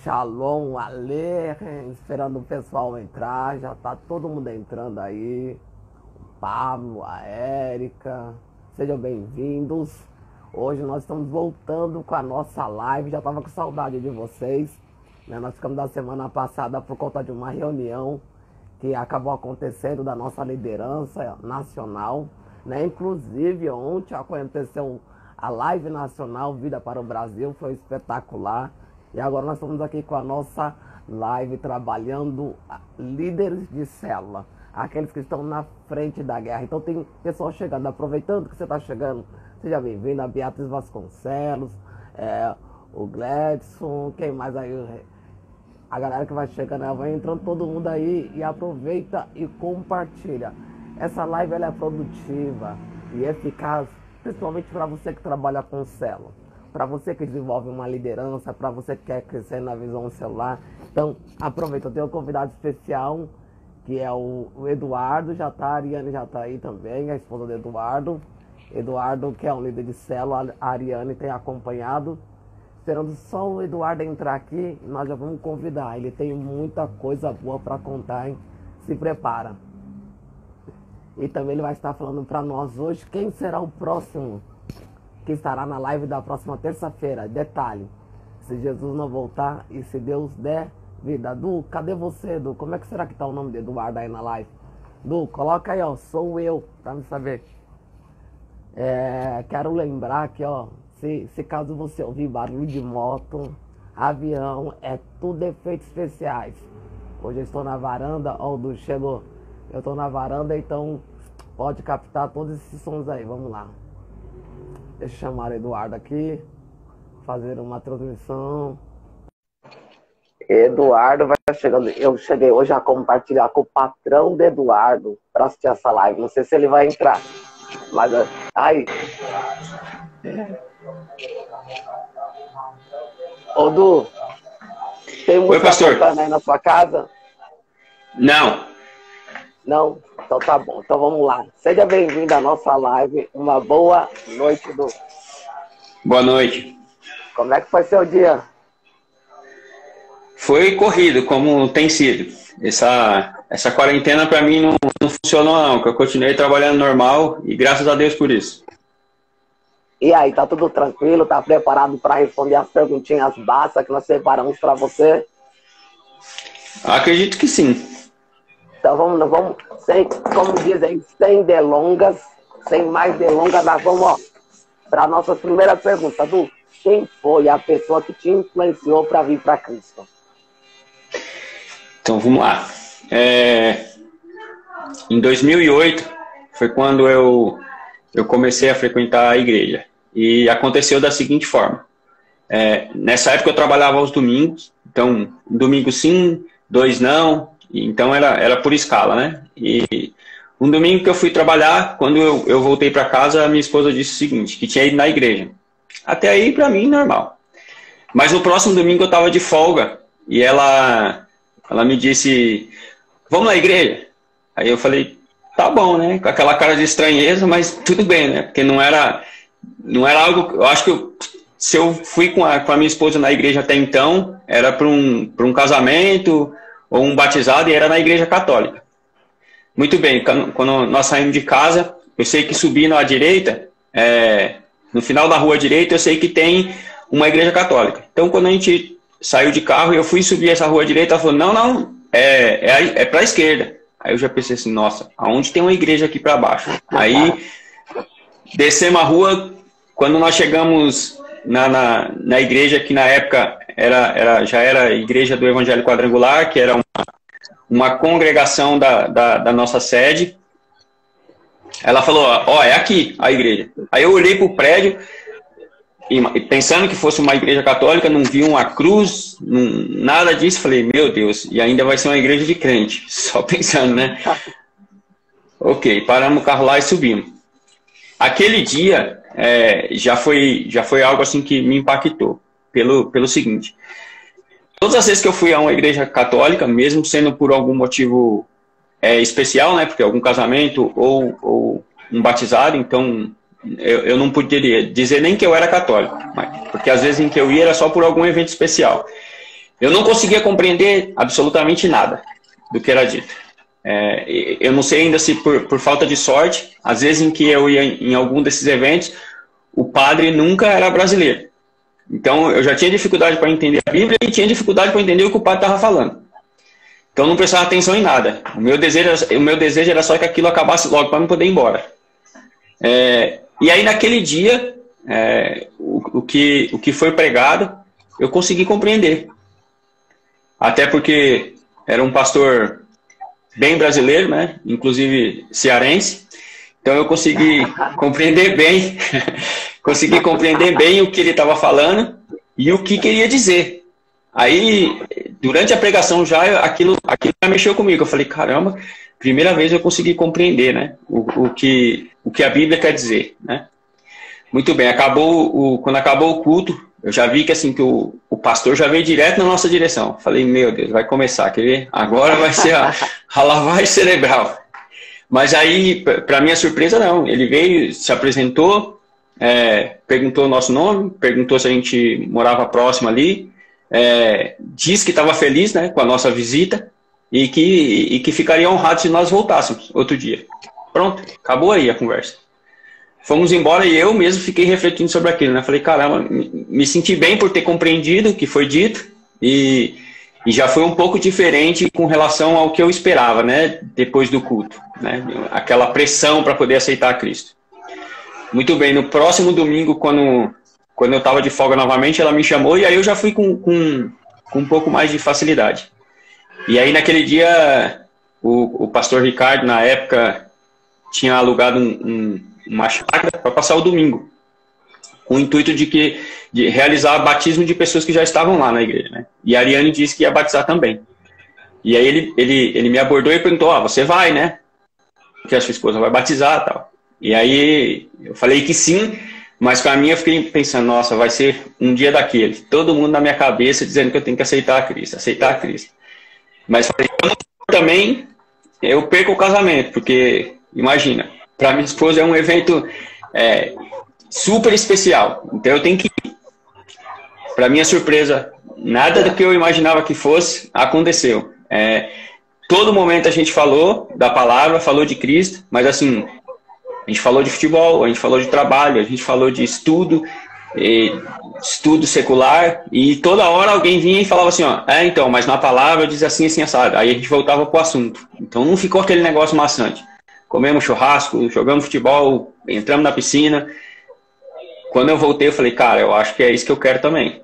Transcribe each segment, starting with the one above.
Shalom, Ale, esperando o pessoal entrar, já tá todo mundo entrando aí. O Pablo, a Érica, sejam bem-vindos. Hoje nós estamos voltando com a nossa live, já tava com saudade de vocês, né? Nós ficamos da semana passada por conta de uma reunião que acabou acontecendo da nossa liderança nacional, né? Inclusive ontem aconteceu a live nacional Vida para o Brasil, foi espetacular. E agora nós estamos aqui com a nossa live trabalhando líderes de célula, aqueles que estão na frente da guerra. Então tem pessoal chegando, aproveitando que você está chegando, seja bem-vindo, a Beatriz Vasconcelos, o Gladson, quem mais aí? A galera que vai chegando, vai entrando todo mundo aí e aproveita e compartilha. Essa live ela é produtiva e eficaz, principalmente para você que trabalha com célula. Para você que desenvolve uma liderança, para você que quer crescer na visão celular. Então, aproveita, eu tenho um convidado especial, que é o Eduardo, a Ariane já está aí também, a esposa do Eduardo. Eduardo, que é um líder de célula, a Ariane tem acompanhado. Esperando só o Eduardo entrar aqui, nós já vamos convidar. Ele tem muita coisa boa para contar, hein? Se prepara. E também ele vai estar falando para nós hoje quem será o próximo que estará na live da próxima terça-feira. Detalhe, se Jesus não voltar e se Deus der vida. Du, cadê você, Du? Como é que será que tá o nome de Eduardo aí na live? Du, coloca aí, ó, sou eu, pra me saber. Quero lembrar que, ó, se caso você ouvir barulho de moto, avião, é tudo efeitos especiais. Hoje eu estou na varanda, ó, o Du chegou. Eu estou na varanda, então pode captar todos esses sons aí, vamos lá. Deixa eu chamar o Eduardo aqui, fazer uma transmissão. Eduardo vai chegando. Eu cheguei hoje a compartilhar com o patrão do Eduardo para assistir essa live. Não sei se ele vai entrar. Mas aí. Ô, Du, tem música tocando aí na sua casa? Não. Não? Então tá bom. Então vamos lá. Seja bem-vindo à nossa live. Uma boa noite, Du. Boa noite. Como é que foi seu dia? Foi corrido, como tem sido. Essa quarentena para mim não funcionou não, porque eu continuei trabalhando normal e graças a Deus por isso. E aí, tá tudo tranquilo? Tá preparado para responder as perguntinhas básicas que nós separamos para você? Acredito que sim. Então vamos como dizem, sem mais delongas, nós vamos para a nossa primeira pergunta, Du. Quem foi a pessoa que te influenciou para vir para Cristo? Então vamos lá. Em 2008 foi quando eu comecei a frequentar a igreja. E aconteceu da seguinte forma. Nessa época eu trabalhava aos domingos. Então, um domingo sim, 2 não. Então era por escala, né? E um domingo que eu fui trabalhar, quando eu voltei para casa, a minha esposa disse o seguinte, que tinha ido na igreja. Até aí, para mim, normal. Mas no próximo domingo eu estava de folga e ela me disse, vamos na igreja? Aí eu falei, tá bom, né? Com aquela cara de estranheza, mas tudo bem, né? Porque não era algo... Eu acho que se eu fui com a minha esposa na igreja até então, era para um casamento ou um batizado e era na igreja católica. Muito bem, quando nós saímos de casa, eu sei que subindo à direita, no final da rua direita, eu sei que tem uma igreja católica. Então, quando a gente saiu de carro, eu fui subir essa rua direita, ela falou, não, é para a esquerda. Aí eu já pensei assim, nossa, aonde tem uma igreja aqui para baixo? Aí, descemos a rua, quando nós chegamos na igreja, que na época já era a igreja do Evangelho Quadrangular, que era uma congregação da nossa sede. Ela falou, ó, é aqui a igreja. Aí eu olhei para o prédio, e pensando que fosse uma igreja católica, não vi uma cruz, nada disso. Falei, meu Deus, e ainda vai ser uma igreja de crente. Só pensando, né? Ok, paramos o carro lá e subimos. Aquele dia já foi algo assim que me impactou, pelo seguinte. Todas as vezes que eu fui a uma igreja católica, mesmo sendo por algum motivo especial, né, porque algum casamento ou um batizado, então eu não poderia dizer nem que eu era católico, porque às vezes em que eu ia era só por algum evento especial. eu não conseguia compreender absolutamente nada do que era dito. Eu não sei ainda se por falta de sorte, às vezes em que eu ia em algum desses eventos, o padre nunca era brasileiro. Então eu já tinha dificuldade para entender a Bíblia e tinha dificuldade para entender o que o padre estava falando. Então eu não prestava atenção em nada. O meu desejo era só que aquilo acabasse logo para eu poder ir embora. E aí naquele dia, o que foi pregado, eu consegui compreender. Até porque era um pastor bem brasileiro, né? Inclusive cearense. Então eu consegui compreender bem, o que ele estava falando e o que queria dizer. Aí, durante a pregação já, aquilo já mexeu comigo. Eu falei, caramba, primeira vez eu consegui compreender, né? O que a Bíblia quer dizer, né? Muito bem, quando acabou o culto, eu já vi que assim que o pastor já veio direto na nossa direção. Falei, meu Deus, vai começar, quer ver? Agora vai ser a lavagem cerebral. Mas aí, para minha surpresa, não. Ele veio, se apresentou, perguntou o nosso nome, perguntou se a gente morava próximo ali, disse que estava feliz, né, com a nossa visita e que ficaria honrado se nós voltássemos outro dia. Pronto, acabou aí a conversa. Fomos embora e eu mesmo fiquei refletindo sobre aquilo, né? Falei, caramba, me senti bem por ter compreendido o que foi dito e já foi um pouco diferente com relação ao que eu esperava, né? Depois do culto, né? Aquela pressão para poder aceitar Cristo. Muito bem, no próximo domingo, quando eu estava de folga novamente, ela me chamou e aí eu já fui com um pouco mais de facilidade. E aí naquele dia, o pastor Ricardo, na época, tinha alugado uma chácara para passar o domingo, com o intuito de realizar batismo de pessoas que já estavam lá na igreja, né? E a Ariane disse que ia batizar também. E aí ele me abordou e perguntou, você vai, né? Porque a sua esposa vai batizar e tal. E aí eu falei que sim, mas para mim eu fiquei pensando, nossa, vai ser um dia daquele. Todo mundo na minha cabeça dizendo que eu tenho que aceitar a Cristo. Mas falei, também eu perco o casamento, porque, imagina, para minha esposa é um evento super especial. Então eu tenho que ir. Para minha surpresa, nada do que eu imaginava que fosse aconteceu. Todo momento a gente falou da palavra, falou de Cristo, mas assim, a gente falou de futebol, a gente falou de trabalho, a gente falou de estudo secular, e toda hora alguém vinha e falava assim, então, mas na palavra diz assim, assim, assado. Aí a gente voltava pro assunto. Então não ficou aquele negócio maçante. Comemos churrasco, jogamos futebol, entramos na piscina. Quando eu voltei, eu falei, cara, eu acho que é isso que eu quero também.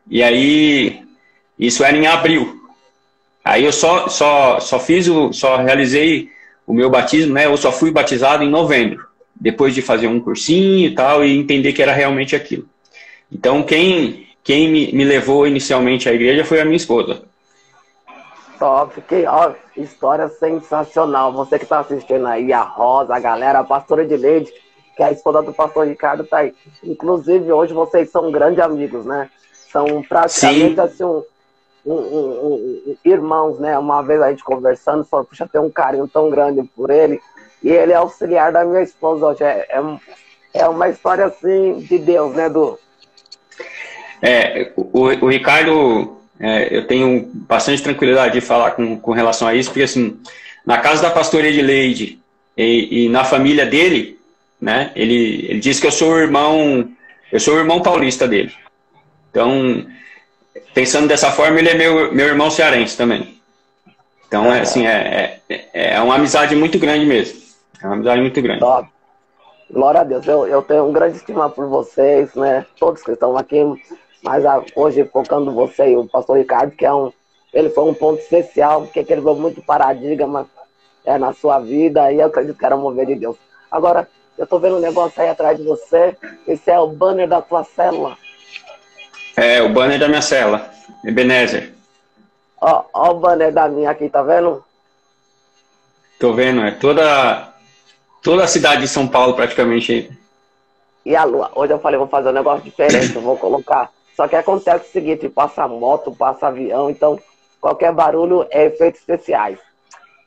E aí, isso era em abril. Aí eu só realizei o meu batismo, né? Eu só fui batizado em novembro, depois de fazer um cursinho e tal, e entender que era realmente aquilo. Então, quem me levou inicialmente à igreja foi a minha esposa. Top, história sensacional. Você que está assistindo aí, a Rosa, a galera, a pastora Edileide, que é a esposa do pastor Ricardo, tá aí. Inclusive, hoje vocês são grandes amigos, né? São praticamente, assim, irmãos, né? Uma vez a gente conversando, falou, puxa, tem um carinho tão grande por ele. E ele é auxiliar da minha esposa hoje. É uma história, assim, de Deus, né, Du? O Ricardo... eu tenho bastante tranquilidade de falar com relação a isso, porque assim, na casa da pastora Edileide e na família dele, né, ele diz que eu sou o irmão paulista dele. Então, pensando dessa forma, ele é meu irmão cearense também. Então, assim, é uma amizade muito grande mesmo. É uma amizade muito grande. Top. Glória a Deus. Eu tenho um grande estima por vocês, né, todos que estão aqui. Mas hoje, focando você e o pastor Ricardo, que ele foi um ponto especial, porque quebrou muito paradigma na sua vida, e eu acredito que era um mover de Deus. Agora, eu tô vendo um negócio aí atrás de você, esse é o banner da tua célula. O banner da minha célula, Ebenezer. Ó o banner da minha aqui, tá vendo? Tô vendo, toda a cidade de São Paulo praticamente. E a lua? Hoje eu falei, vou fazer um negócio diferente, eu vou colocar. Só que acontece o seguinte, passa moto, passa avião, então qualquer barulho é efeitos especiais.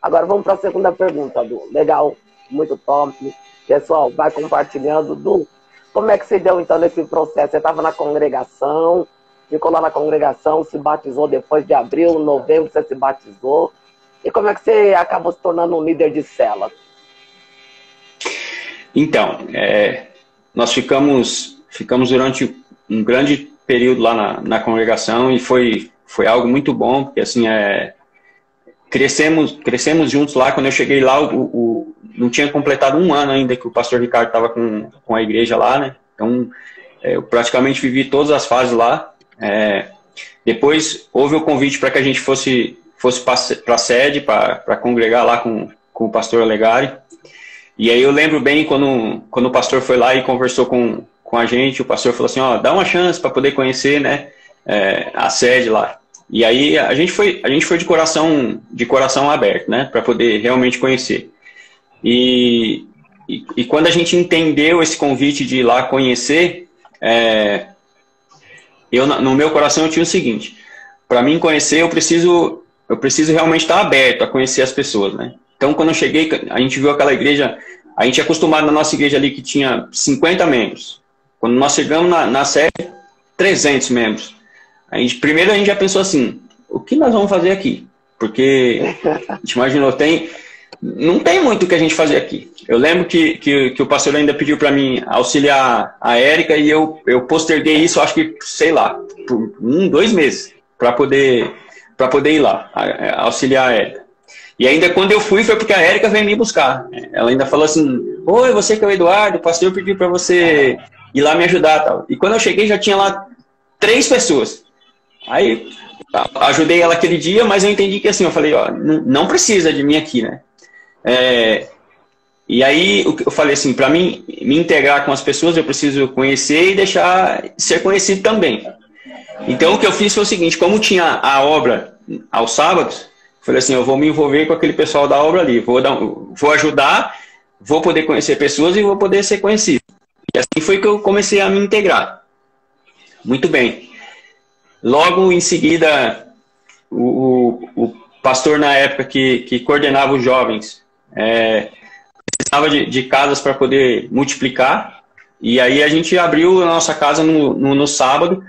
Agora vamos para a segunda pergunta, Du. Legal, muito top. Pessoal, vai compartilhando. Du, como é que você deu então nesse processo? Você estava na congregação, ficou lá na congregação, se batizou depois de abril, novembro você se batizou. E como é que você acabou se tornando um líder de célula? Então, nós ficamos durante um grande período lá na congregação e foi algo muito bom, porque assim, crescemos juntos lá. Quando eu cheguei lá, não tinha completado um ano ainda que o pastor Ricardo estava com a igreja lá, né? Então, eu praticamente vivi todas as fases lá. Depois, houve o convite para que a gente fosse para a sede, para congregar lá com o pastor Alegari. E aí eu lembro bem quando o pastor foi lá e conversou com a gente, o pastor falou assim, ó, dá uma chance para poder conhecer, né, a sede lá. E aí a gente foi de coração aberto, né, para poder realmente conhecer. E quando a gente entendeu esse convite de ir lá conhecer, no meu coração eu tinha o seguinte, para mim conhecer eu preciso realmente estar aberto a conhecer as pessoas, né. Então quando eu cheguei, a gente viu aquela igreja, a gente é acostumado na nossa igreja ali que tinha 50 membros. Quando nós chegamos na sede, 300 membros. Primeiro a gente já pensou assim, o que nós vamos fazer aqui? Porque a gente imaginou, não tem muito o que a gente fazer aqui. Eu lembro que o pastor ainda pediu para mim auxiliar a Érica e eu posterguei isso, acho que, sei lá, por 2 meses, para poder ir lá, auxiliar a Érica. E ainda quando eu fui, foi porque a Érica veio me buscar. Ela ainda falou assim, oi, você que é o Eduardo, o pastor pediu para você ir lá me ajudar. Tal. E quando eu cheguei, já tinha lá 3 pessoas. Aí, ajudei ela aquele dia, mas eu entendi que assim, eu falei, ó, não precisa de mim aqui, né? E aí, eu falei assim, para mim me integrar com as pessoas, eu preciso conhecer e deixar ser conhecido também. Então, o que eu fiz foi o seguinte, como tinha a obra aos sábados, falei assim, eu vou me envolver com aquele pessoal da obra ali, vou ajudar, vou poder conhecer pessoas e vou poder ser conhecido. E assim foi que eu comecei a me integrar. Muito bem. Logo em seguida, o pastor na época que coordenava os jovens precisava de casas para poder multiplicar, e aí a gente abriu a nossa casa no sábado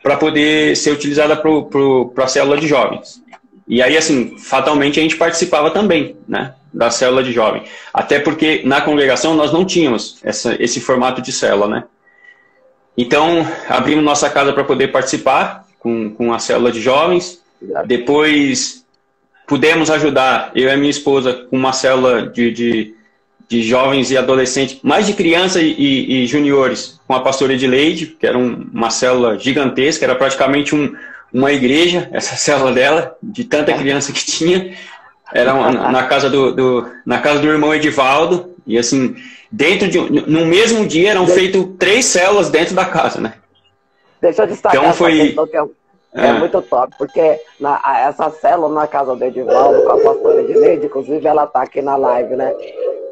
para poder ser utilizada para a célula de jovens. E aí, assim, fatalmente a gente participava também, né, da célula de jovem. Até porque na congregação nós não tínhamos esse formato de célula, né. Então, abrimos nossa casa para poder participar com a célula de jovens. Depois, pudemos ajudar, eu e a minha esposa, com uma célula de jovens e adolescentes, mais de crianças e juniores, com a pastora Edileide, que era uma célula gigantesca, era praticamente uma igreja, essa célula dela, de tanta criança que tinha. Era na casa do irmão Edivaldo, e assim, no mesmo dia eram feitas 3 células dentro da casa, né? Deixa eu destacar então, foi... essa questão que é muito top, porque essa célula na casa do Edivaldo, com a pastora Edileide, inclusive ela está aqui na live, né?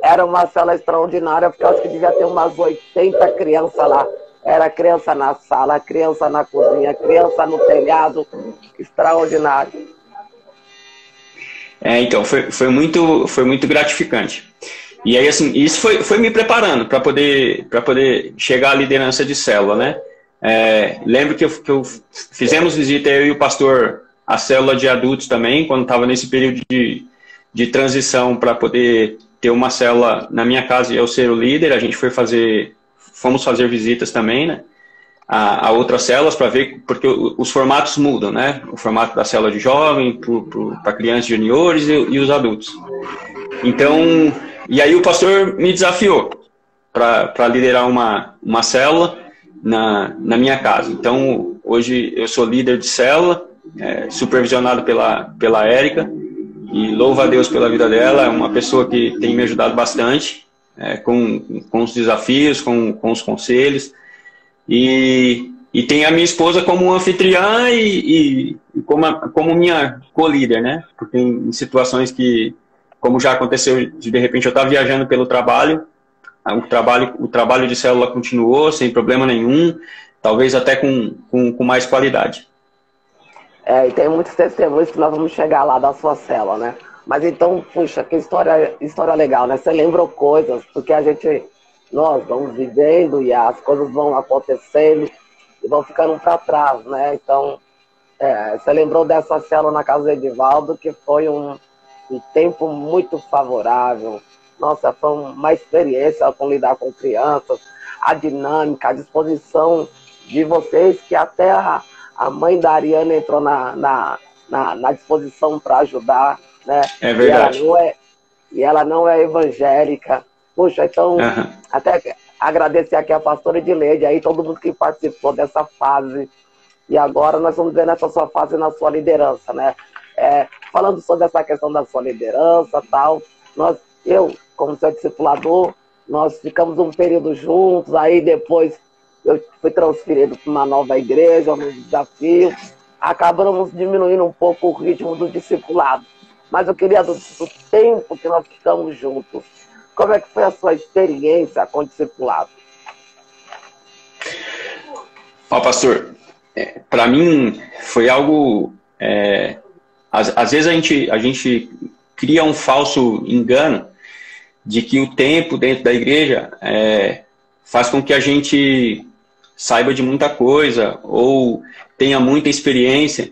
Era uma célula extraordinária, porque eu acho que devia ter umas 80 crianças lá. Era criança na sala, criança na cozinha, criança no telhado. Extraordinário. Então, foi muito gratificante. E aí, assim, isso foi me preparando para poder chegar à liderança de célula, né? Lembro que eu fizemos visita, eu e o pastor, à célula de adultos também, quando estava nesse período de transição para poder ter uma célula na minha casa e eu ser o líder. A gente fomos fazer visitas também, né, a outras células para ver, porque os formatos mudam, né? O formato da célula de jovem, para crianças e juniores e os adultos. Então, e aí o pastor me desafiou para liderar uma célula na minha casa. Então, hoje eu sou líder de célula, supervisionado pela Érica, e louvo a Deus pela vida dela. É uma pessoa que tem me ajudado bastante, com os desafios, com os conselhos, e tem a minha esposa como anfitriã e como minha co-líder, né? Porque em situações que, como já aconteceu, de repente eu estava viajando pelo trabalho, o trabalho de célula continuou sem problema nenhum, talvez até com mais qualidade. E tem muitos testemunhos que nós vamos chegar lá da sua célula, né? Mas então, puxa, que história legal, né? Você lembrou coisas, porque nós vamos vivendo e as coisas vão acontecendo. e vão ficando para trás, né? Então, você lembrou dessa célula na casa do Edivaldo, que foi um tempo muito favorável. Nossa, foi uma experiência com lidar com crianças, a dinâmica, a disposição de vocês, que até a mãe da Ariana entrou na disposição para ajudar, né? É verdade. E ela não é evangélica. Puxa, então, até agradecer aqui a pastora Edileide, aí todo mundo que participou dessa fase. E agora nós vamos ver nessa sua fase, na sua liderança, né? Falando sobre essa questão da sua liderança e tal, eu, como seu discipulador, nós ficamos um período juntos, aí depois eu fui transferido para uma nova igreja, um novo desafio, acabamos diminuindo um pouco o ritmo do discipulado. Mas eu queria, do tempo que nós ficamos juntos, como é que foi a sua experiência com o discipulado? Ó, pastor, para mim foi algo... às vezes a gente cria um falso engano de que o tempo dentro da igreja faz com que a gente saiba de muita coisa ou tenha muita experiência.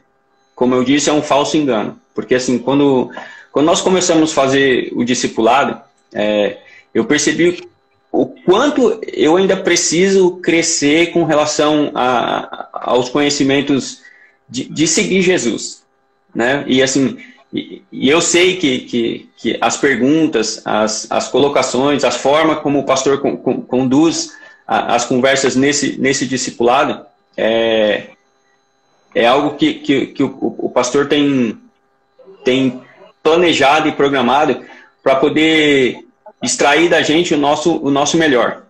Como eu disse, é um falso engano. Porque assim, quando nós começamos a fazer o discipulado, eu percebi o quanto eu ainda preciso crescer com relação aos conhecimentos de seguir Jesus, né? E assim, eu sei que as perguntas, as colocações, as formas como o pastor conduz as conversas nesse discipulado é algo que o pastor tem planejado e programado para poder extrair da gente o nosso melhor.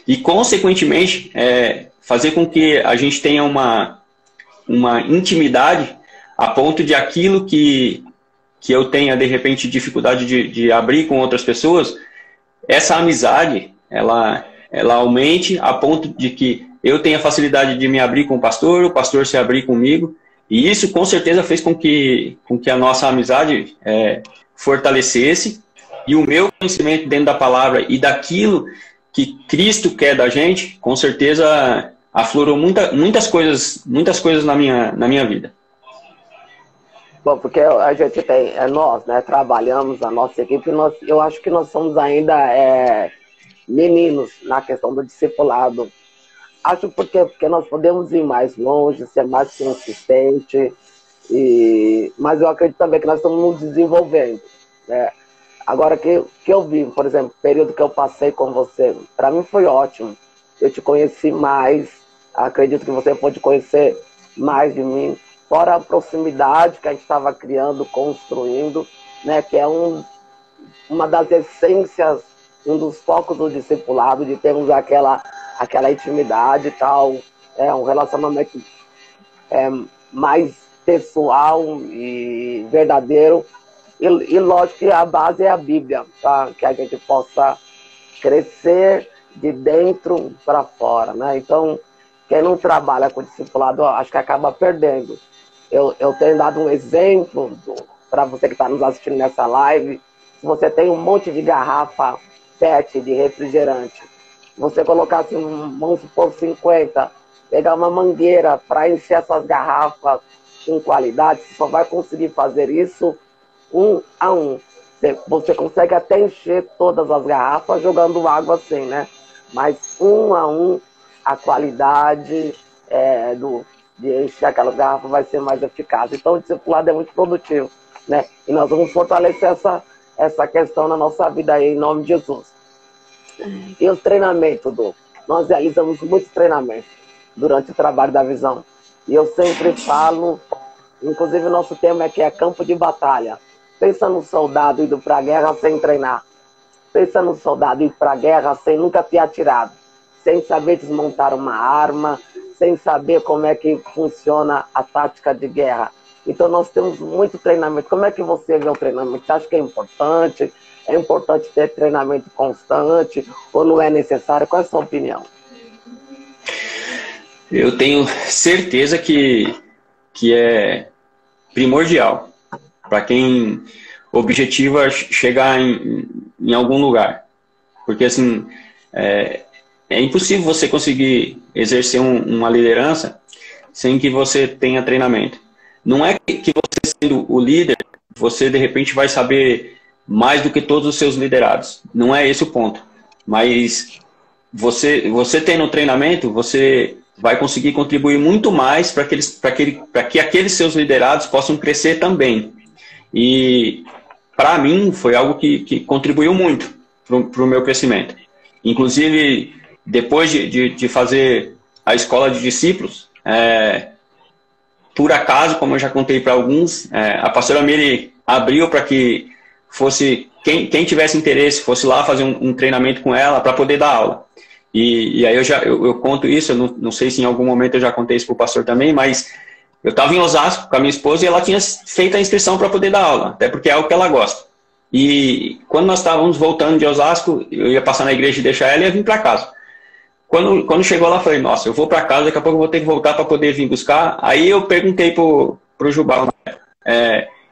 E, consequentemente, fazer com que a gente tenha uma intimidade a ponto de aquilo que eu tenha, de repente, dificuldade de abrir com outras pessoas, essa amizade, ela aumente a ponto de que eu tenha facilidade de me abrir com o pastor se abrir comigo. E isso, com certeza, fez com que a nossa amizade fortalecesse. E o meu conhecimento dentro da palavra e daquilo que Cristo quer da gente, com certeza aflorou muitas coisas na minha vida. Bom, porque a gente tem, nós, né, trabalhamos, a nossa equipe, eu acho que nós somos ainda meninos na questão do discipulado. Acho porque nós podemos ir mais longe, ser mais consistente, mas eu acredito também que nós estamos nos desenvolvendo, né? Agora que eu vi, por exemplo, o período que eu passei com você, para mim foi ótimo. Eu te conheci mais, acredito que você pode conhecer mais de mim, fora a proximidade que a gente estava criando, construindo, né, que é uma das essências, um dos focos do discipulado, de termos aquela intimidade e tal, um relacionamento mais pessoal e verdadeiro. E lógico que a base é a Bíblia, tá? Que a gente possa crescer de dentro para fora, né? Então, quem não trabalha com discipulado, acho que acaba perdendo. Eu tenho dado um exemplo para você que está nos assistindo nessa live. Se você tem um monte de garrafa PET de refrigerante, você colocasse, vamos supor, 50, pegar uma mangueira para encher essas garrafas com qualidade, você só vai conseguir fazer isso 1 a 1. Você consegue até encher todas as garrafas jogando água assim, né? Mas 1 a 1, a qualidade de encher aquela garrafa vai ser mais eficaz. Então, o discipulado é muito produtivo, né? E nós vamos fortalecer essa questão na nossa vida aí, em nome de Jesus. E os treinamentos, nós realizamos muitos treinamentos durante o trabalho da visão. E eu sempre falo, inclusive o nosso tema é campo de batalha. Pensa no soldado indo para a guerra sem treinar. Pensa no soldado indo para a guerra sem nunca ter atirado, sem saber desmontar uma arma, sem saber como é que funciona a tática de guerra. Então nós temos muito treinamento. Como é que você vê o treinamento? Você acha que é importante? É importante ter treinamento constante ou não é necessário? Qual é a sua opinião? Eu tenho certeza que é primordial para quem objetiva chegar em algum lugar. Porque, assim, é impossível você conseguir exercer uma liderança sem que você tenha treinamento. Não é que você sendo o líder, você de repente vai saber mais do que todos os seus liderados. Não é esse o ponto. Mas você tendo treinamento, você vai conseguir contribuir muito mais para que aqueles seus liderados possam crescer também. E para mim foi algo que contribuiu muito para o meu crescimento. Inclusive, depois de fazer a escola de discípulos, por acaso, como eu já contei para alguns, a pastora Miri abriu para que fosse quem tivesse interesse fosse lá fazer um treinamento com ela para poder dar aula. E aí eu conto isso, eu não sei se em algum momento eu já contei isso para o pastor também, mas eu estava em Osasco com a minha esposa e ela tinha feito a inscrição para poder dar aula, até porque é algo que ela gosta. E quando nós estávamos voltando de Osasco, eu ia passar na igreja e deixar ela e ia vir para casa. Quando chegou lá, eu falei, nossa, eu vou para casa, daqui a pouco eu vou ter que voltar para poder vir buscar. Aí eu perguntei pro Jubal,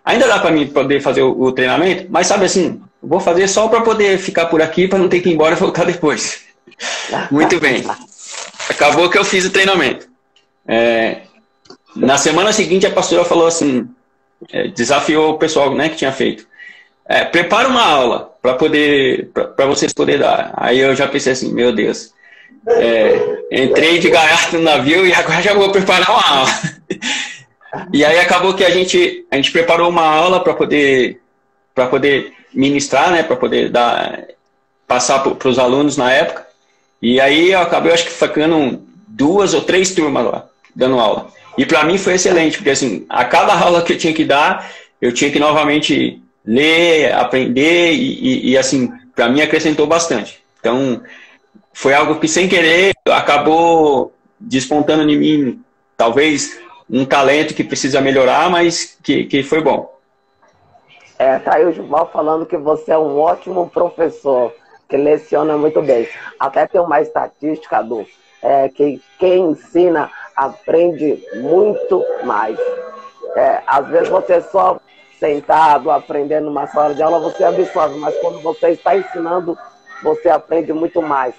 ainda dá para mim poder fazer o treinamento? Mas sabe assim, vou fazer só para poder ficar por aqui, para não ter que ir embora e voltar depois. Muito bem. Acabou que eu fiz o treinamento. Na semana seguinte, a pastora falou assim, desafiou o pessoal, né, que tinha feito. Prepara uma aula para vocês poderem dar. Aí eu já pensei assim, meu Deus, entrei de gaiato no navio e agora já vou preparar uma aula. E aí acabou que a gente preparou uma aula para poder ministrar, né, para poder passar para os alunos na época. E aí eu acabei, acho que ficando 2 ou 3 turmas lá, dando aula. E para mim foi excelente, porque assim, a cada aula que eu tinha que dar, eu tinha que novamente ler, aprender e assim, para mim acrescentou bastante. Então, foi algo que sem querer acabou despontando em mim, talvez um talento que precisa melhorar, mas que foi bom. Tá aí o Jubal falando que você é um ótimo professor, que leciona muito bem. Até tem uma estatística, Du, que quem ensina aprende muito mais. Às vezes você só sentado, aprendendo numa sala de aula, você absorve, mas quando você está ensinando, você aprende muito mais.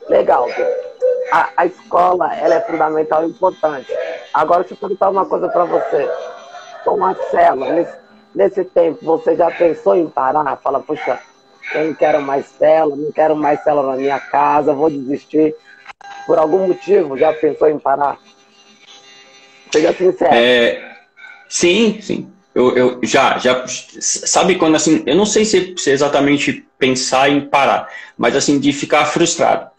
Legal, Du. A escola, ela é fundamental e importante. Agora, deixa eu perguntar uma coisa para você. Com a célula, nesse tempo, você já pensou em parar? Fala, puxa, eu não quero mais célula, não quero mais célula na minha casa, vou desistir. Por algum motivo, já pensou em parar? Seja sincero. Sim. Eu já. Sabe quando assim, eu não sei se exatamente pensar em parar, mas assim, de ficar frustrado.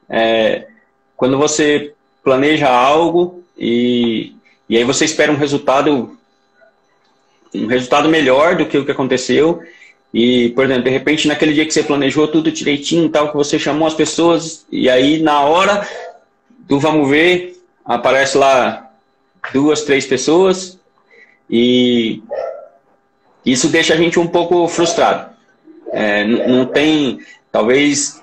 Quando você planeja algo e aí você espera um resultado melhor do que o que aconteceu. E, por exemplo, de repente, naquele dia que você planejou tudo direitinho, tal, que você chamou as pessoas, e aí na hora do vamos ver, aparece lá 2, 3 pessoas, e isso deixa a gente um pouco frustrado. Não tem, talvez,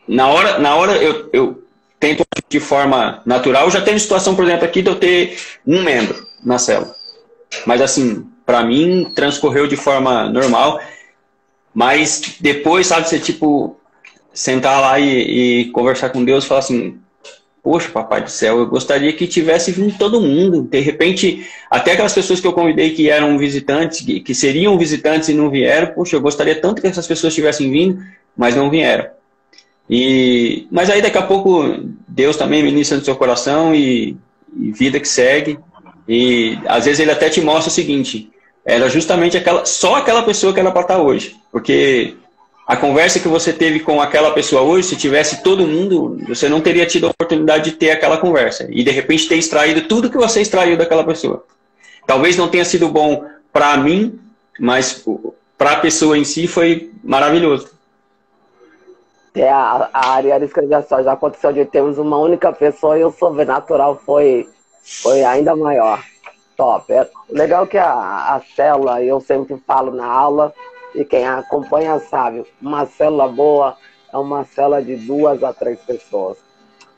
na hora eu tento de forma natural. Já teve situação, por exemplo, aqui de eu ter um membro na célula. Mas assim, para mim, transcorreu de forma normal. Mas depois, sabe, você tipo, sentar lá e conversar com Deus e falar assim, poxa, papai do céu, eu gostaria que tivesse vindo todo mundo. De repente, até aquelas pessoas que eu convidei que eram visitantes, que seriam visitantes e não vieram, poxa, eu gostaria tanto que essas pessoas tivessem vindo, mas não vieram. Mas aí daqui a pouco Deus também ministra no seu coração e vida que segue. E às vezes ele até te mostra o seguinte, era justamente só aquela pessoa que era para estar hoje. Porque a conversa que você teve com aquela pessoa hoje, se tivesse todo mundo, você não teria tido a oportunidade de ter aquela conversa. E de repente ter extraído tudo que você extraiu daquela pessoa. Talvez não tenha sido bom para mim, mas para a pessoa em si foi maravilhoso. A Ariane escreveu assim, já aconteceu de termos uma única pessoa e o sobrenatural foi ainda maior. Top. Legal que a célula, eu sempre falo na aula, e quem acompanha sabe, uma célula boa é uma célula de 2 a 3 pessoas.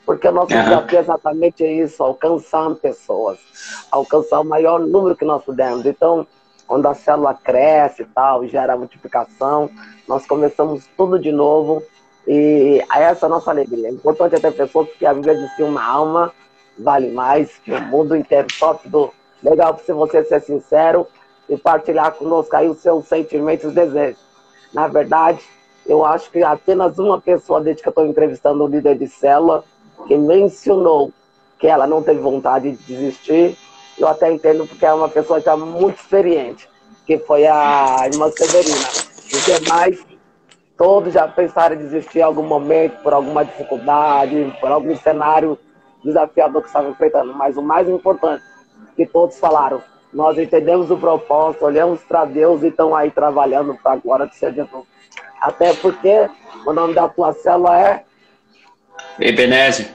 Porque o nosso desafio é exatamente isso, alcançar pessoas, alcançar o maior número que nós pudermos. Então, quando a célula cresce e tal, gera multiplicação, nós começamos tudo de novo E essa é a nossa alegria. É importante é ter pessoas, porque a Bíblia diz que uma alma vale mais que o mundo inteiro. Só tudo legal para você ser sincero e partilhar conosco aí os seus sentimentos e desejos. Na verdade, eu acho que apenas uma pessoa, desde que eu estou entrevistando o líder de célula, que mencionou que ela não teve vontade de desistir. Eu até entendo, porque é uma pessoa já muito experiente, que foi a irmã Severina. Os demais, todos já pensaram em desistir em algum momento, por alguma dificuldade, por algum cenário desafiador que estavam enfrentando. Mas o mais importante, que todos falaram, nós entendemos o propósito, olhamos para Deus e estão aí trabalhando para a glória do Senhor Jesus. Até porque o nome da tua célula é Ebenezer.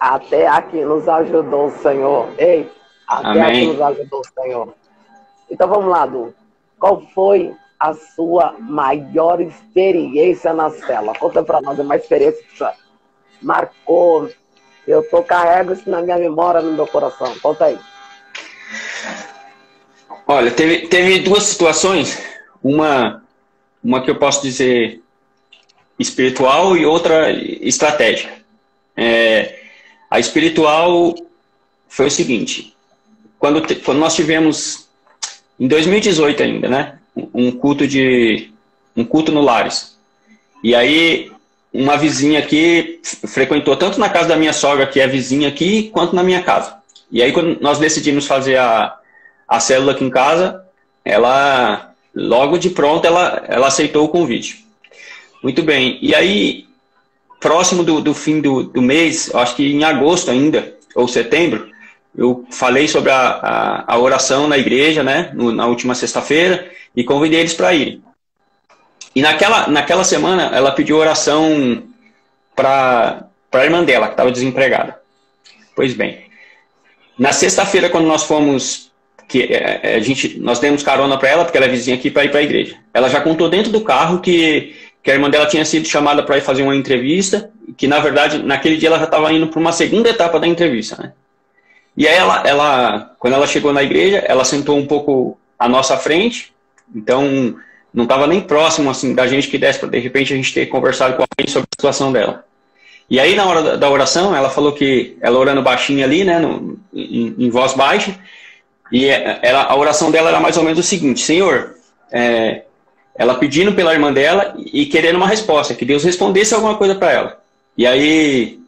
Até aqui nos ajudou o Senhor. Ei, até Amém. aqui nos ajudou o Senhor. Então vamos lá, Du. Qual foi a sua maior experiência na célula? Conta para nós, uma experiência que você marcou. Eu carrego isso na minha memória, no meu coração. Conta aí. Olha, teve duas situações. Uma que eu posso dizer espiritual e outra estratégica. A espiritual foi o seguinte. Quando nós tivemos, em 2018 ainda, né? Um culto no Lares. E aí, uma vizinha aqui frequentou tanto na casa da minha sogra, que é vizinha aqui, quanto na minha casa. E aí, quando nós decidimos fazer a célula aqui em casa, ela, logo de pronto, ela aceitou o convite. Muito bem. E aí, próximo do fim do mês, acho que em agosto ainda, ou setembro, eu falei sobre a oração na igreja, né, na última sexta-feira, e convidei eles para irem. E naquela semana, ela pediu oração para a irmã dela, que estava desempregada. Pois bem, na sexta-feira, quando nós fomos, nós demos carona para ela, porque ela é vizinha aqui, para ir para a igreja. Ela já contou dentro do carro que a irmã dela tinha sido chamada para ir fazer uma entrevista, que na verdade, naquele dia ela já estava indo para uma segunda etapa da entrevista, né? E aí quando ela chegou na igreja, ela sentou um pouco à nossa frente, então não estava nem próximo assim da gente que desse para de repente a gente ter conversado com alguém sobre a situação dela. E aí na hora da oração, ela falou que ela orando baixinho ali, né, em voz baixa, e a oração dela era mais ou menos o seguinte: Senhor, ela pedindo pela irmã dela e querendo uma resposta, que Deus respondesse alguma coisa para ela. E aí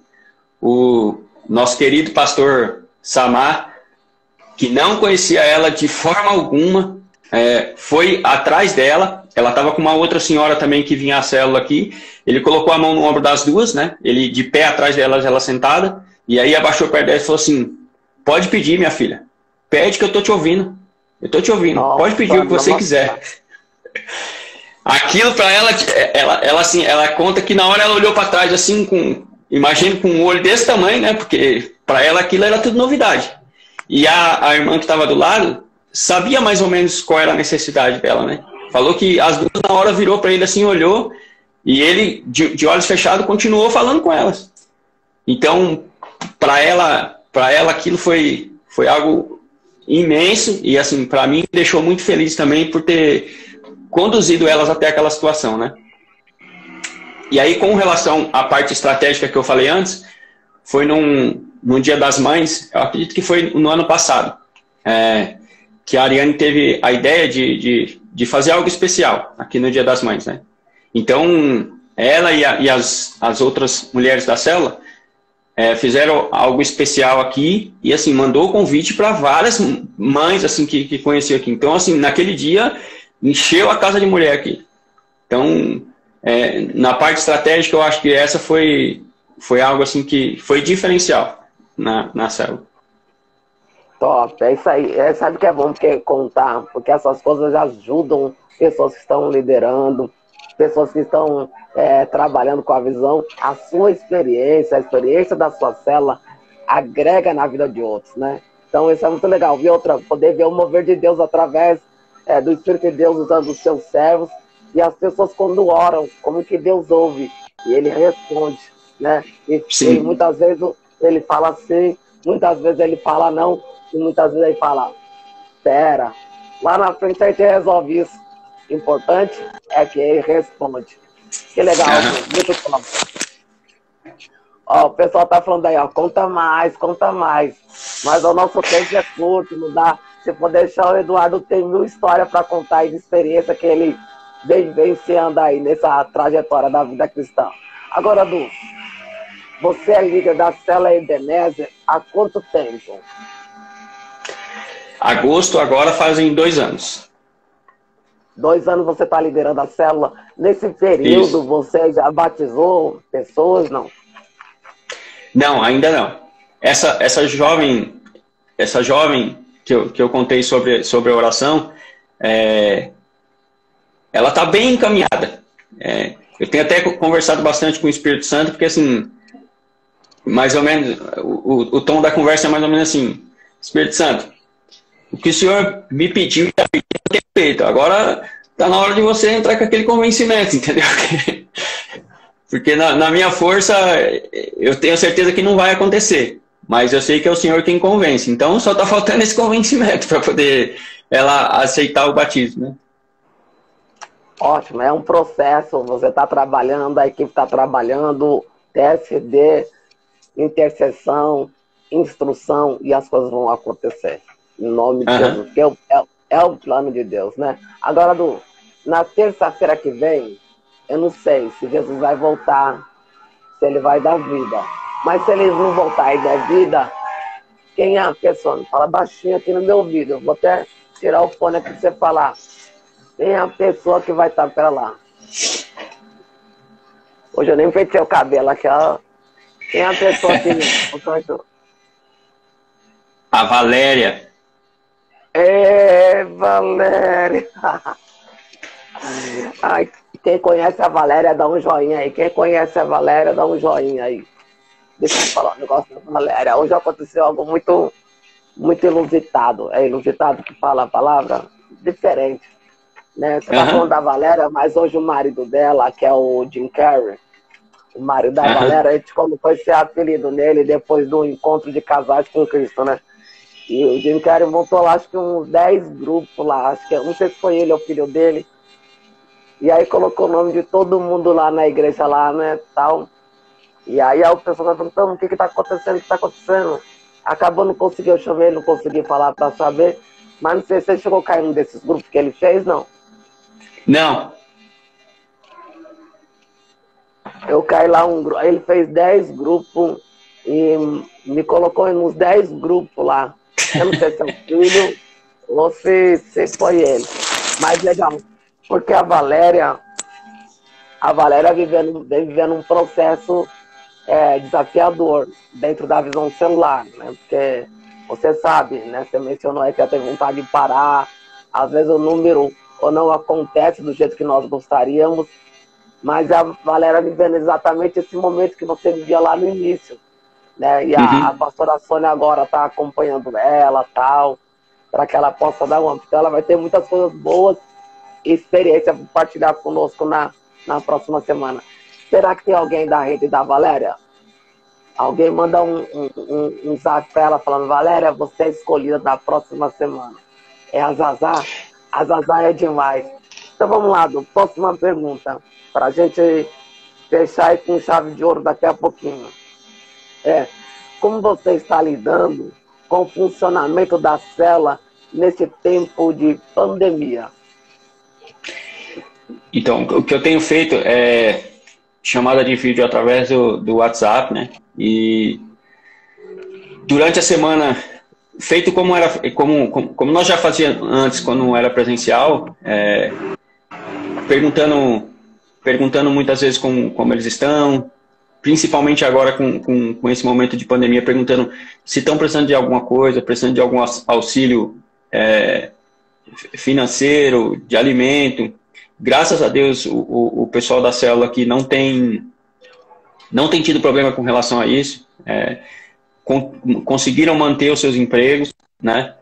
o nosso querido pastor Samar, que não conhecia ela de forma alguma, foi atrás dela. Ela estava com uma outra senhora também que vinha à célula aqui. Ele colocou a mão no ombro das duas, né? Ele de pé atrás delas, ela sentada. E aí abaixou perto dela e falou assim: pode pedir, minha filha. Pede que eu tô te ouvindo. Eu tô te ouvindo. Nossa, pode pedir o que você quiser. Aquilo para ela conta que na hora ela olhou para trás assim, imagina com um olho desse tamanho, né? Porque para ela aquilo era tudo novidade. E a irmã que estava do lado sabia mais ou menos qual era a necessidade dela, né? Falou que as duas na hora virou para ele assim, olhou, e ele, de olhos fechados, continuou falando com elas. Então, para ela aquilo foi algo imenso, e assim, para mim, me deixou muito feliz também por ter conduzido elas até aquela situação, né? E aí, com relação à parte estratégica que eu falei antes, foi num Dia das Mães, eu acredito que foi no ano passado, que a Ariane teve a ideia de fazer algo especial aqui no Dia das Mães, né? Então, ela e as outras mulheres da célula fizeram algo especial aqui e, assim, mandou o convite para várias mães, assim, que conheciam aqui. Então, assim, naquele dia, encheu a casa de mulher aqui. Então, na parte estratégica, eu acho que essa foi algo, assim, que foi diferencial na célula. Top, é isso aí. Sabe que é bom contar, porque essas coisas ajudam pessoas que estão liderando, pessoas que estão trabalhando com a visão. A sua experiência, a experiência da sua célula agrega na vida de outros, né? Então isso é muito legal. Poder ver o mover de Deus através do Espírito de Deus usando os seus servos, e as pessoas quando oram, como que Deus ouve e Ele responde, né? E muitas vezes Ele fala sim, muitas vezes Ele fala não, e muitas vezes Ele fala, espera, lá na frente a gente resolve isso. O importante é que Ele responde. Que legal, muito bom. Ó, o pessoal tá falando aí, ó, conta mais, conta mais. Mas o nosso tempo é curto, não dá. Se for deixar, o Eduardo tem 1000 histórias para contar aí de experiência que ele vem vivenciando aí nessa trajetória da vida cristã. Agora, Du, você é líder da Célula Ebenezer há quanto tempo? Agosto agora fazem 2 anos. 2 anos você está liderando a célula. Nesse período, Isso. você já batizou pessoas, não? Não, ainda não. Essa jovem que eu contei sobre a oração, ela está bem encaminhada. Eu tenho até conversado bastante com o Espírito Santo, porque assim, mais ou menos, o tom da conversa é mais ou menos assim: Espírito Santo, o que o Senhor me pediu e eu tenho feito. Agora está na hora de você entrar com aquele convencimento, entendeu? Porque na minha força, eu tenho certeza que não vai acontecer. Mas eu sei que é o Senhor quem convence. Então só está faltando esse convencimento para poder ela aceitar o batismo, né? Ótimo, é um processo. Você está trabalhando, a equipe está trabalhando, TSD, intercessão, instrução, e as coisas vão acontecer. Em nome de Jesus, porque é o plano de Deus, né? Agora, Du, na terça-feira que vem, eu não sei se Jesus vai voltar, se ele vai dar vida. Mas se ele não voltar e der vida, quem é a pessoa? Fala baixinho aqui no meu ouvido. Eu vou até tirar o fone aqui para você falar. Quem é a pessoa que vai estar para lá? Hoje eu nem pentei o cabelo aqui, ó. Quem é a pessoa que... A Valéria. Valéria. Ai, quem conhece a Valéria, dá um joinha aí. Quem conhece a Valéria, dá um joinha aí. Deixa eu falar um negócio da Valéria. Hoje aconteceu algo muito, muito inusitado. É inusitado que fala a palavra? Diferente. Né? Você tá falando da Valéria, mas hoje o marido dela, que é o Jim Carrey, o marido da Valéria, a gente colocou esse apelido nele depois do encontro de casais com Cristo, né? E o Jim Carrey montou lá, acho que uns 10 grupos lá, acho que, não sei se foi ele ou o filho dele. E aí colocou o nome de todo mundo lá na igreja lá, né, tal. E aí o pessoal tá perguntando o que tá acontecendo, o que tá acontecendo. Acabou, não conseguiu, eu chamei ele, não consegui falar pra saber. Mas não sei se você chegou a cair num desses grupos que ele fez, não. Não. Eu caí lá ele fez 10 grupos e me colocou nos 10 grupos lá. Eu não sei se é o filho ou se foi ele. Mas legal, porque a Valéria vem vivendo um processo desafiador dentro da visão celular, né? Porque você sabe, né? Você mencionou aí que ela tem vontade de parar, às vezes o número ou não acontece do jeito que nós gostaríamos, mas a Valéria vivendo exatamente esse momento que você vivia lá no início, né? E a pastora Sônia agora está acompanhando ela, tal, para que ela possa dar uma... Então ela vai ter muitas coisas boas e experiência para compartilhar conosco na próxima semana. Será que tem alguém da rede da Valéria? Alguém manda um zap para ela falando: Valéria, você é escolhida da próxima semana. É a Zazá? A Zazá é demais. Então vamos lá, Du. Próxima pergunta, para a gente fechar aí com chave de ouro daqui a pouquinho. Como você está lidando com o funcionamento da célula nesse tempo de pandemia? Então, o que eu tenho feito é chamada de vídeo através do WhatsApp, né? E durante a semana, feito como nós já fazíamos antes, quando era presencial, perguntando muitas vezes como eles estão, principalmente agora com esse momento de pandemia, perguntando se estão precisando de alguma coisa, precisando de algum auxílio financeiro, de alimento. Graças a Deus, o pessoal da célula aqui não tem tido problema com relação a isso. Conseguiram manter os seus empregos, né?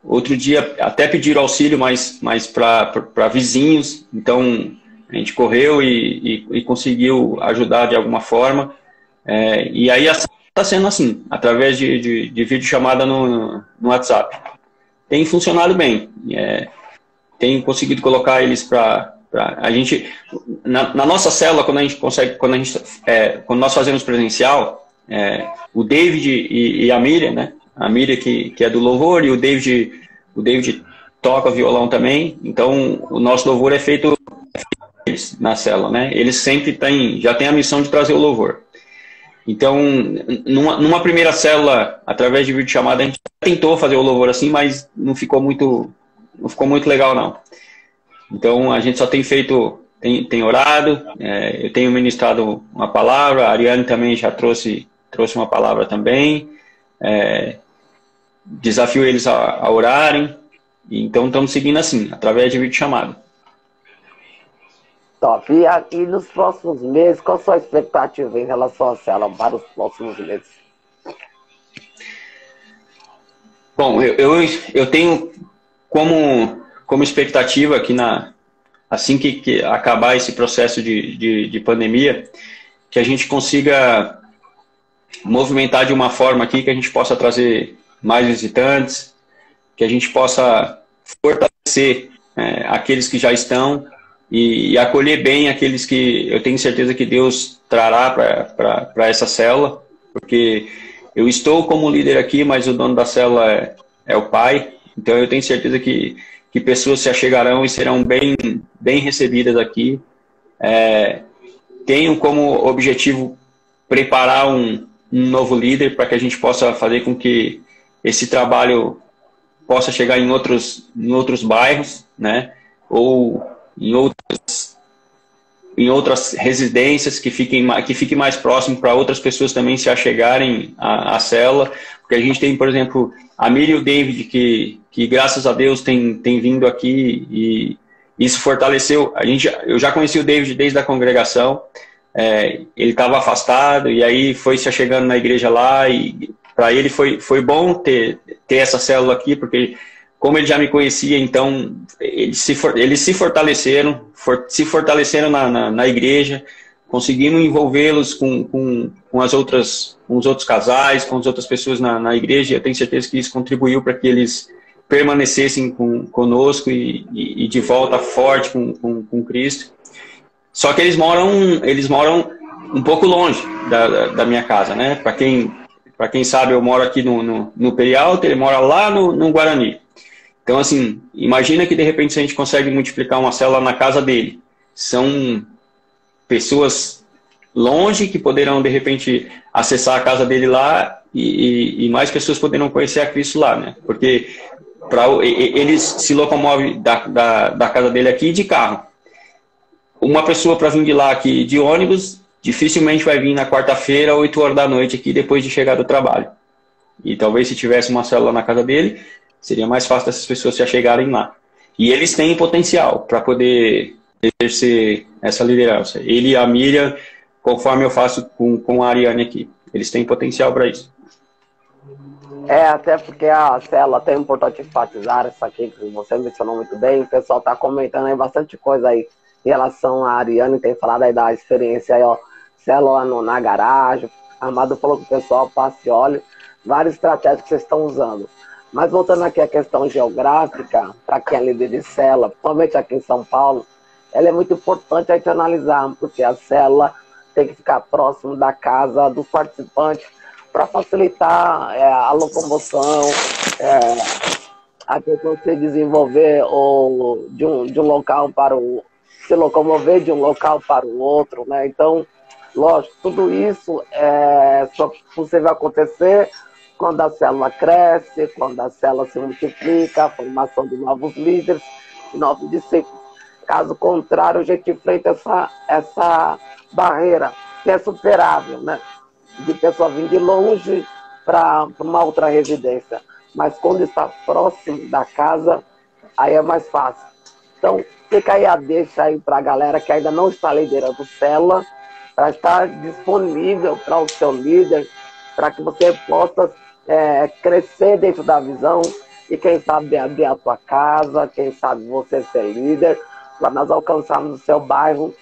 Outro dia até pediram auxílio, mas para vizinhos. Então a gente correu e conseguiu ajudar de alguma forma. E aí está sendo assim, através de videochamada no WhatsApp. Tem funcionado bem. Tem conseguido colocar eles para A gente, na nossa célula, quando a gente consegue, quando nós fazemos presencial, o David e a Miriam, né? A Miriam que é do louvor, e o David toca violão também. Então, o nosso louvor é feito na célula, né? Eles sempre já têm a missão de trazer o louvor. Então, numa primeira célula, através de videochamada, a gente tentou fazer o louvor assim, mas não ficou muito legal, não. Então, a gente só tem feito, tem orado, eu tenho ministrado uma palavra, a Ariane também já trouxe uma palavra também, desafio eles a orarem, então estamos seguindo assim, através de videochamada. Top. E nos próximos meses, qual a sua expectativa em relação à célula para os próximos meses? Bom, eu tenho como expectativa que assim que acabar esse processo de pandemia, que a gente consiga movimentar de uma forma aqui que a gente possa trazer mais visitantes, que a gente possa fortalecer aqueles que já estão e acolher bem aqueles que eu tenho certeza que Deus trará para essa célula, porque eu estou como líder aqui, mas o dono da célula é o Pai, então eu tenho certeza que pessoas se achegarão e serão bem recebidas aqui. Tenho como objetivo preparar um novo líder para que a gente possa fazer com que esse trabalho possa chegar em outros bairros, né? Ou em outras residências que fique mais próximo para outras pessoas também se achegarem à célula, porque a gente tem, por exemplo, a Miriam e o David, que graças a Deus tem vindo aqui e isso fortaleceu. Eu já conheci o David desde a congregação, ele estava afastado e aí foi se achegando na igreja lá e para ele foi bom ter essa célula aqui, porque como ele já me conhecia, então eles se fortaleceram na igreja, conseguimos envolvê-los com os outros casais, com as outras pessoas na igreja, e eu tenho certeza que isso contribuiu para que eles permanecessem conosco e de volta forte com Cristo. Só que eles moram um pouco longe da minha casa, né? Para quem sabe, eu moro aqui no Perialto, ele mora lá no Guarani. Então, assim, imagina que de repente se a gente consegue multiplicar uma célula na casa dele. São pessoas longe que poderão, de repente, acessar a casa dele lá e mais pessoas poderão conhecer a Cristo lá, né? Porque eles se locomovem da casa dele aqui de carro. Uma pessoa para vir de lá aqui de ônibus, dificilmente vai vir na quarta-feira, 8 horas da noite aqui, depois de chegar do trabalho. E talvez se tivesse uma célula na casa dele, seria mais fácil dessas pessoas se achegarem lá. E eles têm potencial para poder exercer essa liderança. Ele e a Miriam, conforme eu faço com a Ariane aqui. Eles têm potencial para isso. Até porque a célula tem importante enfatizar isso aqui, que você mencionou muito bem. O pessoal está comentando aí bastante coisa aí em relação a Ariane, tem falado aí da experiência aí, ó, célula na garagem. Amado falou que o pessoal passe óleo, várias estratégias que vocês estão usando. Mas voltando aqui à questão geográfica, para quem é líder de célula, principalmente aqui em São Paulo, ela é muito importante a gente analisar, porque a célula tem que ficar próximo da casa dos participantes para facilitar a locomoção, a pessoa se desenvolver ou de um local para se locomover de um local para o outro, né? Então, lógico, tudo isso é só possível acontecer quando a célula cresce, quando a célula se multiplica, a formação de novos líderes e novos discípulos. Caso contrário, a gente enfrenta essa barreira que é superável, né? De pessoa vir de longe para uma outra residência. Mas quando está próximo da casa, aí é mais fácil. Então, fica aí a deixa aí para a galera que ainda não está liderando célula, para estar disponível para o seu líder, para que você possa crescer dentro da visão e quem sabe abrir a tua casa, quem sabe você ser líder, para nós alcançarmos o seu bairro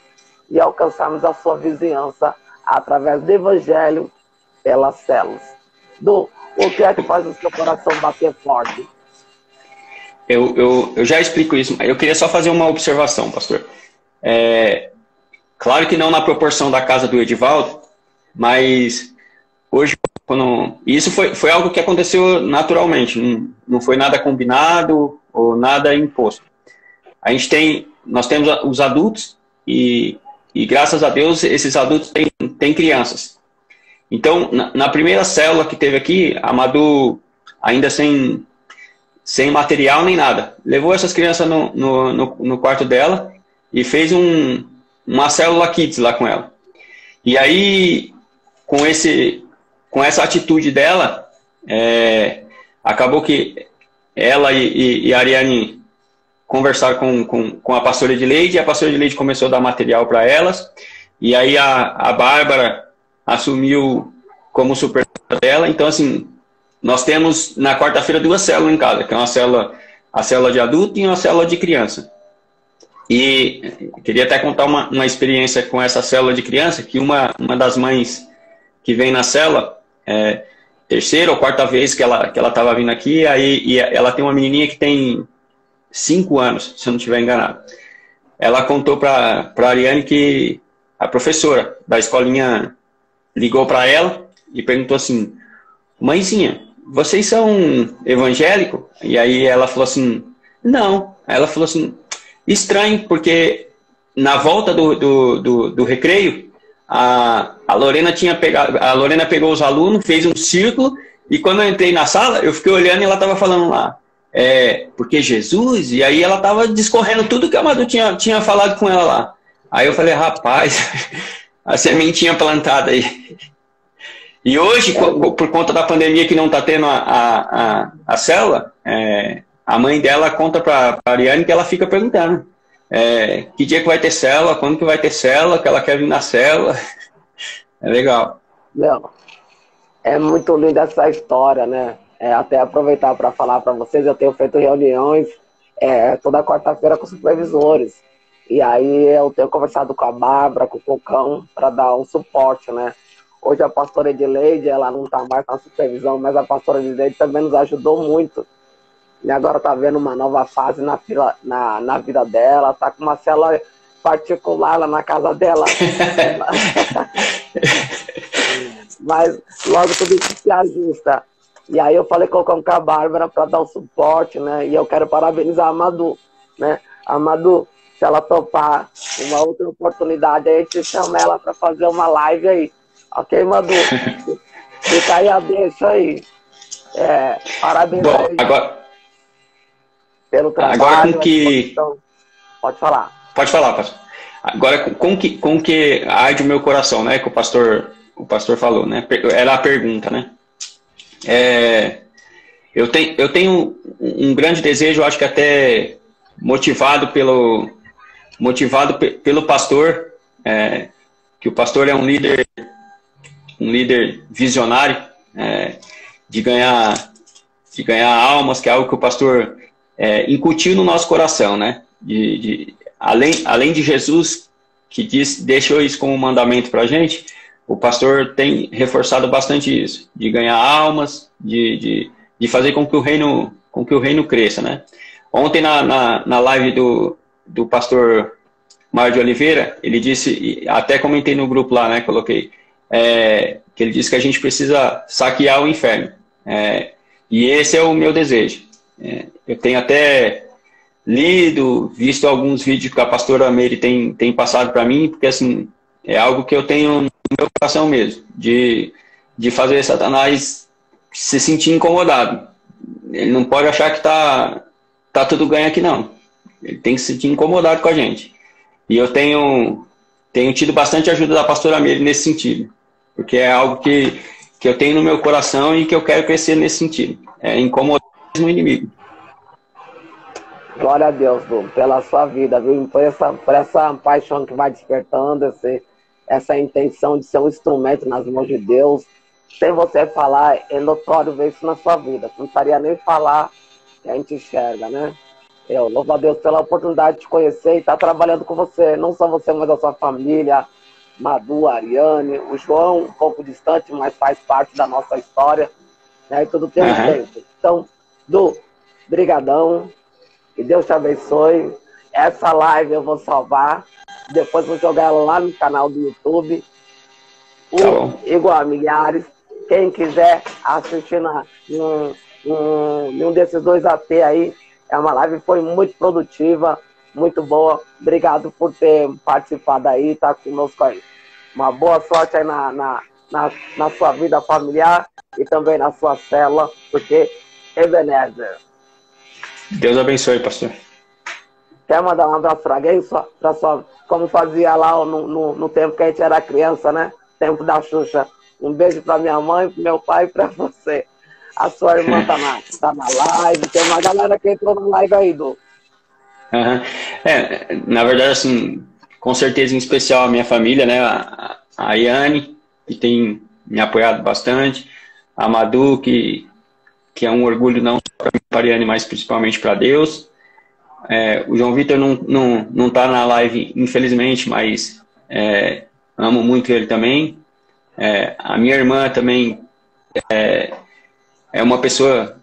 e alcançarmos a sua vizinhança através do evangelho pelas células. O que é que faz o seu coração bater forte? Eu já explico isso, mas eu queria só fazer uma observação, pastor. Claro que não na proporção da casa do Edivaldo, mas hoje, isso foi algo que aconteceu naturalmente, não foi nada combinado ou nada imposto. Nós temos os adultos e graças a Deus esses adultos têm crianças. Então, na primeira célula que teve aqui, a Madu, ainda sem material nem nada, levou essas crianças no quarto dela e fez uma célula kids lá com ela. E aí, com essa atitude dela, acabou que ela e a Ariane conversaram com a pastora Edileide, e a pastora Edileide começou a dar material para elas, e aí a Bárbara assumiu como supervisora dela. Então, assim, nós temos na quarta-feira 2 células em casa, que é a célula de adulto e uma célula de criança. E queria até contar uma experiência com essa célula de criança, que uma das mães que vem na célula, terceira ou quarta vez que ela estava vindo aqui, e ela tem uma menininha que tem 5 anos, se eu não estiver enganado. Ela contou para a Ariane que a professora da escolinha ligou para ela e perguntou assim: mãezinha, vocês são evangélicos? E aí ela falou assim: não. Aí ela falou assim: estranho, porque na volta do recreio, a Lorena pegou os alunos, fez um círculo, e quando eu entrei na sala, eu fiquei olhando e ela estava falando lá, porque Jesus, e aí ela estava discorrendo tudo que a Madu tinha falado com ela lá. Aí eu falei: rapaz, a sementinha plantada aí. E hoje, por conta da pandemia que não está tendo a célula, a mãe dela conta para a Ariane que ela fica perguntando que dia que vai ter célula, quando que vai ter célula, que ela quer vir na célula. É legal. Não, é muito linda essa história, né? Até aproveitar para falar para vocês, eu tenho feito reuniões toda quarta-feira com supervisores. E aí eu tenho conversado com a Bárbara, com o Cocão, para dar um suporte, né? Hoje a pastora Edileide, ela não está mais na supervisão, mas a pastora Edileide também nos ajudou muito. E agora está vendo uma nova fase na vida dela, está com uma célula particular lá na casa dela. Mas logo tudo isso se ajusta. E aí eu falei com a Bárbara para dar o suporte, né? E eu quero parabenizar a Madu, né? A Madu, se ela topar uma outra oportunidade, aí a gente chama ela para fazer uma live aí. Ok, Madu? Fica aí a deixa aí. Parabéns. Bom, aí agora... pelo trabalho. Agora com que... Pode falar. Pode falar, pastor. Agora com que arde o meu coração, né? Que o pastor falou, né? Era a pergunta, né? Eu tenho um grande desejo, acho que até motivado pelo pastor, que o pastor é um líder visionário, de ganhar almas, que é algo que o pastor incutiu no nosso coração, né? Além de Jesus, que deixou isso como um mandamento para a gente, o pastor tem reforçado bastante isso, de ganhar almas, de fazer com que o reino cresça, né? Ontem na live do pastor Mário de Oliveira, ele disse, até comentei no grupo lá, né, coloquei, que ele disse que a gente precisa saquear o inferno. E esse é o meu desejo. Eu tenho até visto alguns vídeos que a pastora Meire tem passado para mim, porque assim, é algo que eu tenho no meu coração mesmo, de fazer Satanás se sentir incomodado. Ele não pode achar que tá tudo ganho aqui, não. Ele tem que se sentir incomodado com a gente. E eu tenho tido bastante ajuda da pastora Meire nesse sentido, porque é algo que eu tenho no meu coração e que eu quero crescer nesse sentido. Incomodar o inimigo. Glória a Deus, Lu, pela sua vida, viu? Por essa paixão que vai despertando, essa intenção de ser um instrumento nas mãos de Deus. Sem você falar, é notório ver isso na sua vida. Não precisaria nem falar que a gente enxerga, né? Eu louvo a Deus pela oportunidade de te conhecer e estar trabalhando com você. Não só você, mas a sua família, Madu, Ariane, o João, um pouco distante, mas faz parte da nossa história, né? E tudo tem um tempo. Então, Du, brigadão. Que Deus te abençoe. essa live eu vou salvar. Depois vou jogar ela lá no canal do YouTube. Tá bom. Igual a Milhares. Quem quiser assistir em um desses 2 AP aí, é uma live que foi muito produtiva, muito boa. Obrigado por ter participado aí, tá conosco aí. Uma boa sorte aí na sua vida familiar e também na sua célula, porque Ebenezer. Deus abençoe, pastor. Quer mandar um abraço para alguém? Como fazia lá no tempo que a gente era criança, né? Tempo da Xuxa. Um beijo para minha mãe, pro meu pai e para você. A sua irmã tá na live. Tem uma galera que entrou na live aí, Du. Uhum. Na verdade, assim, com certeza em especial a minha família, né? A Yane, que tem me apoiado bastante. A Madu, que é um orgulho não só para mim, para a Yane, mas principalmente para Deus. O João Vitor não tá na live, infelizmente, mas amo muito ele também. A minha irmã também é uma pessoa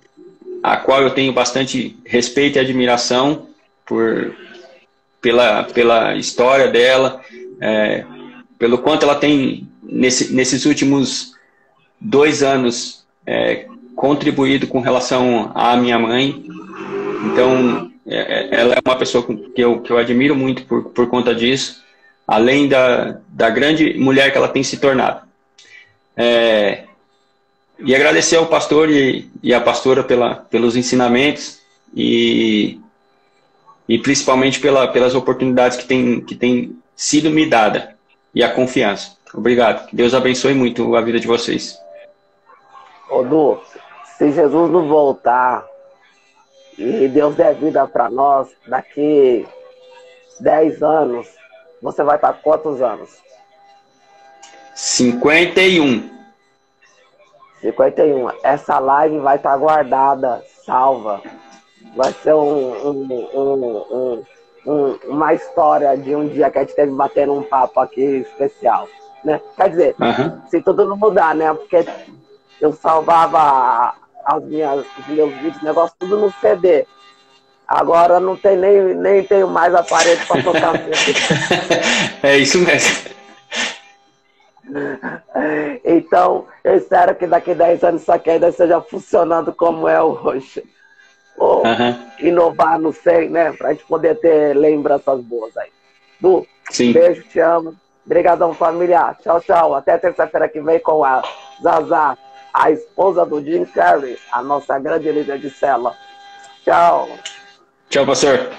a qual eu tenho bastante respeito e admiração pela história dela, pelo quanto ela tem, nesses últimos 2 anos, contribuído com relação à minha mãe. Então, ela é uma pessoa que eu admiro muito por conta disso, além da grande mulher que ela tem se tornado. E agradecer ao pastor e à pastora pelos ensinamentos e principalmente pelas oportunidades que tem sido me dada e a confiança. Obrigado. Que Deus abençoe muito a vida de vocês. Ô, Du, se Jesus não voltar e Deus der vida para nós, daqui 10 anos, você vai estar quantos anos? 51. 51. Essa live vai estar guardada, salva. Vai ser uma história de um dia que a gente teve batendo um papo aqui especial, né? Quer dizer, se tudo não mudar, né? Porque eu salvava os meus vídeos, negócio tudo no CD. Agora não tem nem tenho mais aparelho para tocar CD. É isso mesmo. Então, eu espero que daqui 10 anos isso aqui ainda esteja funcionando como é hoje. Ou inovar, não sei, né? Pra gente poder ter lembranças boas aí. Du, sim. Beijo, te amo. Obrigadão, família. Tchau, tchau. Até terça-feira que vem com a Zazá, a esposa do Jim Carrey, a nossa grande líder de cela. Tchau. Tchau, pastor.